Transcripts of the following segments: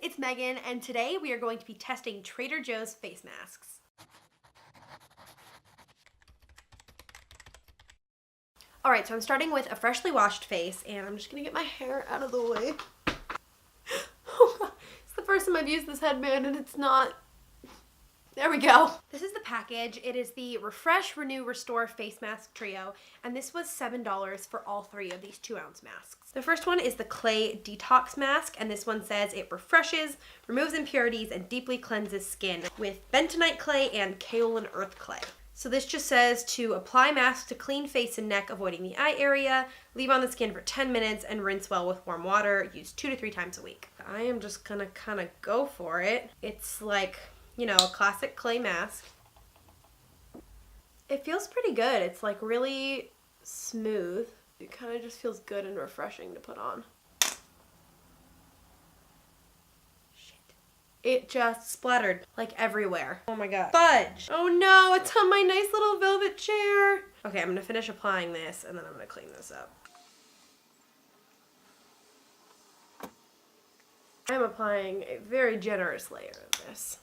it's Megan, and today we are going to be testing Trader Joe's face masks. Alright, so I'm starting with a freshly washed face, and I'm just gonna get my hair out of the way. Oh god, it's the first time I've used this headband and it's not. There we go. This is the package. It is the Refresh, Renew, Restore Face Mask Trio, and this was $7 for all 3 of these 2-ounce masks. The first one is the Clay Detox Mask, and this one says it refreshes, removes impurities, and deeply cleanses skin with bentonite clay and kaolin earth clay. So this just says to apply mask to clean face and neck, avoiding the eye area, leave on the skin for 10 minutes, and rinse well with warm water. Use 2 to 3 times a week. I am just gonna kind of go for it. It's like, you know, a classic clay mask. It feels pretty good. It's like really smooth. It kind of just feels good and refreshing to put on. Shit. It just splattered like everywhere. Oh my god. Fudge! Oh no, it's on my nice little velvet chair. Okay, I'm gonna finish applying this and then I'm gonna clean this up. I'm applying a very generous layer of this.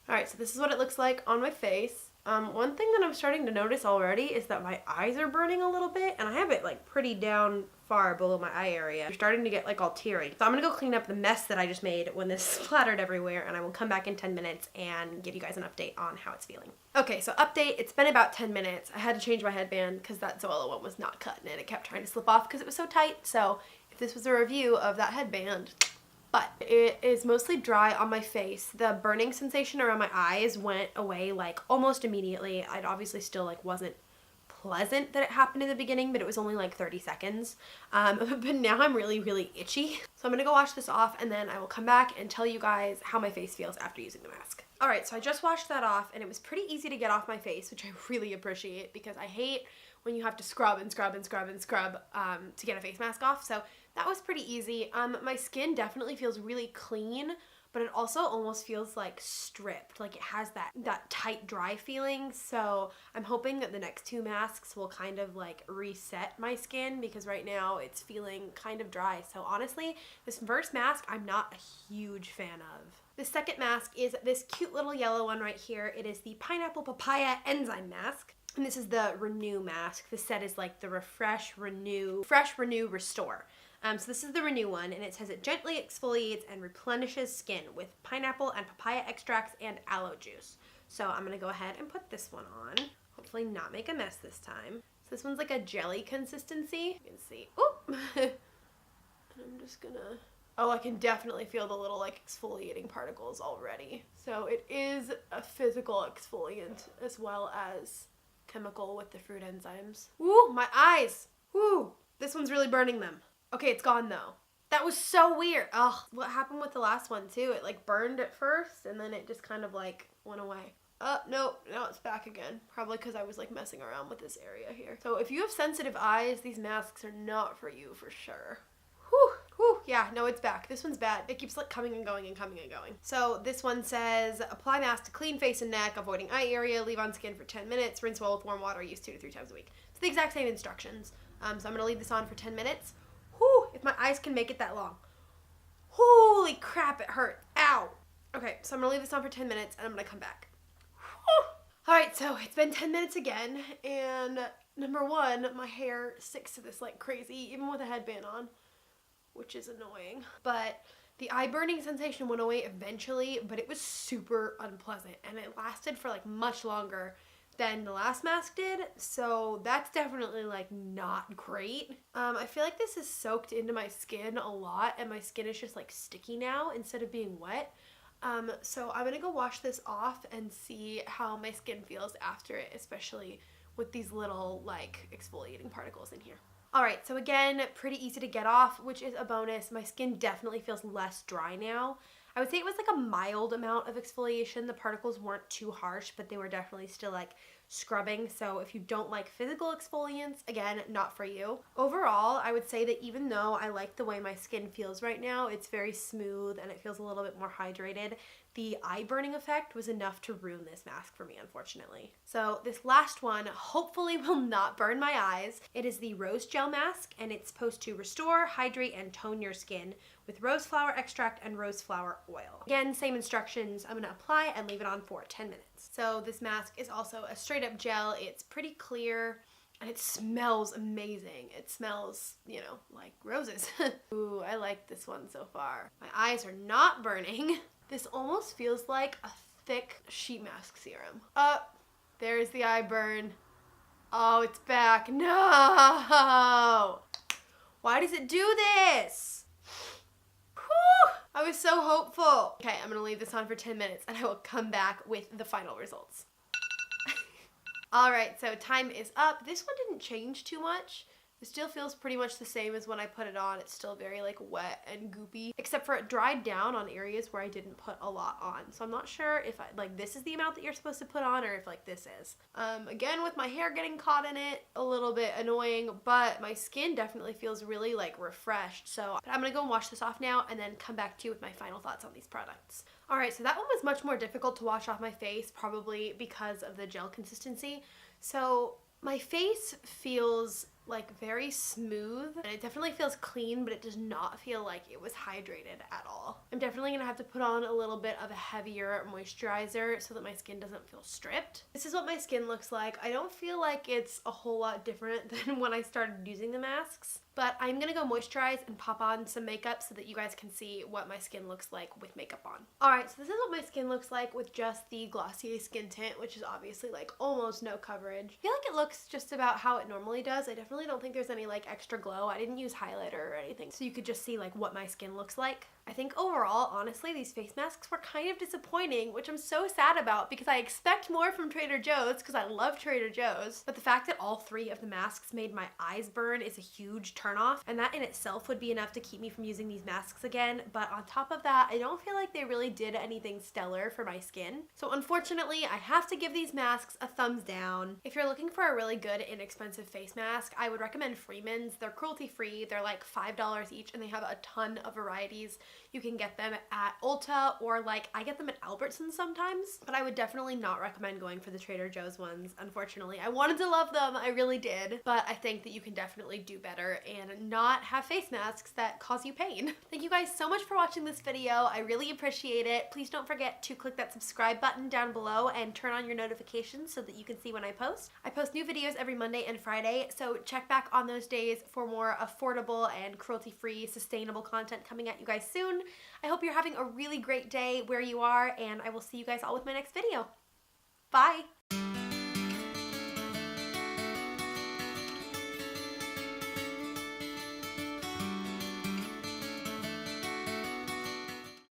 Alright, so this is what it looks like on my face. One thing that I'm starting to notice already is that my eyes are burning a little bit, and I have it like pretty down far below my eye area. They're starting to get like all teary. So I'm gonna go clean up the mess that I just made when this splattered everywhere, and I will come back in 10 minutes and give you guys an update on how it's feeling. Okay, so update, it's been about 10 minutes. I had to change my headband because that Zoella one was not cutting it. It kept trying to slip off because it was so tight. So if this was a review of that headband, but it is mostly dry on my face. The burning sensation around my eyes went away like almost immediately. It obviously still like wasn't pleasant that it happened in the beginning, but it was only like 30 seconds. But now I'm really itchy. So I'm gonna go wash this off and then I will come back and tell you guys how my face feels after using the mask. Alright, so I just washed that off and it was pretty easy to get off my face, which I really appreciate because I hate when you have to scrub and scrub and scrub and scrub to get a face mask off. So that was pretty easy. My skin definitely feels really clean, but it also almost feels like stripped. Like it has that tight, dry feeling. So I'm hoping that the next 2 masks will kind of like reset my skin because right now it's feeling kind of dry. So honestly, this first mask I'm not a huge fan of. The second mask is this cute little yellow one right here. It is the Pineapple Papaya Enzyme Mask. And this is the Renew mask. This set is like the Refresh, Renew, Restore. So this is the Renew one, and it says it gently exfoliates and replenishes skin with pineapple and papaya extracts and aloe juice. So I'm going to go ahead and put this one on. Hopefully not make a mess this time. So this one's like a jelly consistency. You can see. Oop! And I'm just gonna... Oh, I can definitely feel the little like exfoliating particles already. So it is a physical exfoliant as well as chemical with the fruit enzymes. Ooh, my eyes! Ooh, this one's really burning them. Okay, it's gone though. That was so weird. Ugh, what happened with the last one too? It like burned at first and then it just kind of like went away. No, now it's back again. Probably because I was like messing around with this area here. So if you have sensitive eyes, these masks are not for you for sure. Whew, yeah, no, it's back. This one's bad. It keeps like coming and going and coming and going. So this one says, apply mask to clean face and neck, avoiding eye area, leave on skin for 10 minutes, rinse well with warm water, use 2 to 3 times a week. It's the exact same instructions. So I'm gonna leave this on for 10 minutes. Whew, if my eyes can make it that long. Holy crap, it hurt. Ow. Okay, so I'm gonna leave this on for 10 minutes and I'm gonna come back. Alright, so it's been 10 minutes again, and number one, my hair sticks to this like crazy, even with a headband on, which is annoying. But the eye burning sensation went away eventually, but it was super unpleasant, and it lasted for like much longer than the last mask did, so that's definitely like not great. I feel like this is soaked into my skin a lot and my skin is just like sticky now instead of being wet. So I'm gonna go wash this off and see how my skin feels after it, especially with these little like exfoliating particles in here. Alright, so again, pretty easy to get off, which is a bonus. My skin definitely feels less dry now. I would say it was like a mild amount of exfoliation. The particles weren't too harsh, but they were definitely still like scrubbing. So if you don't like physical exfoliants, again, not for you. Overall, I would say that even though I like the way my skin feels right now, it's very smooth and it feels a little bit more hydrated, the eye burning effect was enough to ruin this mask for me, unfortunately. So this last one hopefully will not burn my eyes. It is the Rose Gel Mask, and it's supposed to restore, hydrate, and tone your skin with rose flower extract and rose flower oil. Again, same instructions. I'm gonna apply and leave it on for 10 minutes. So this mask is also a straight up gel. It's pretty clear and it smells amazing. It smells, you know, like roses. Ooh, I like this one so far. My eyes are not burning. This almost feels like a thick sheet mask serum. There's the eye burn. Oh, it's back. No! Why does it do this? Whew! I was so hopeful. Okay, I'm gonna leave this on for 10 minutes and I will come back with the final results. Alright, so time is up. This one didn't change too much. It still feels pretty much the same as when I put it on. It's still very like wet and goopy, except for it dried down on areas where I didn't put a lot on. So I'm not sure if this is the amount that you're supposed to put on or if like this is. Again, with my hair getting caught in it, a little bit annoying, but my skin definitely feels really like refreshed. So I'm gonna go and wash this off now and then come back to you with my final thoughts on these products. Alright, so that one was much more difficult to wash off my face, probably because of the gel consistency. So my face feels like very smooth and it definitely feels clean, but it does not feel like it was hydrated at all. I'm definitely gonna have to put on a little bit of a heavier moisturizer so that my skin doesn't feel stripped. This is what my skin looks like. I don't feel like it's a whole lot different than when I started using the masks, but I'm gonna go moisturize and pop on some makeup so that you guys can see what my skin looks like with makeup on. Alright, so this is what my skin looks like with just the Glossier Skin Tint, which is obviously like almost no coverage. I feel like it looks just about how it normally does. I definitely don't think there's any like extra glow. I didn't use highlighter or anything, so you could just see like what my skin looks like. I think overall, honestly, these face masks were kind of disappointing, which I'm so sad about because I expect more from Trader Joe's because I love Trader Joe's. But the fact that all 3 of the masks made my eyes burn is a huge turnoff, and that in itself would be enough to keep me from using these masks again. But on top of that, I don't feel like they really did anything stellar for my skin. So unfortunately, I have to give these masks a thumbs down. If you're looking for a really good, inexpensive face mask, I would recommend Freeman's. They're cruelty free. They're like $5 each, and they have a ton of varieties. You can get them at Ulta or like I get them at Albertsons sometimes, but I would definitely not recommend going for the Trader Joe's ones. Unfortunately, I wanted to love them, I really did, but I think that you can definitely do better and not have face masks that cause you pain. Thank you guys so much for watching this video. I really appreciate it. Please don't forget to click that subscribe button down below and turn on your notifications so that you can see when I post. I post new videos every Monday and Friday, so check back on those days for more affordable and cruelty-free, sustainable content coming at you guys soon. I hope you're having a really great day where you are, and I will see you guys all with my next video. Bye!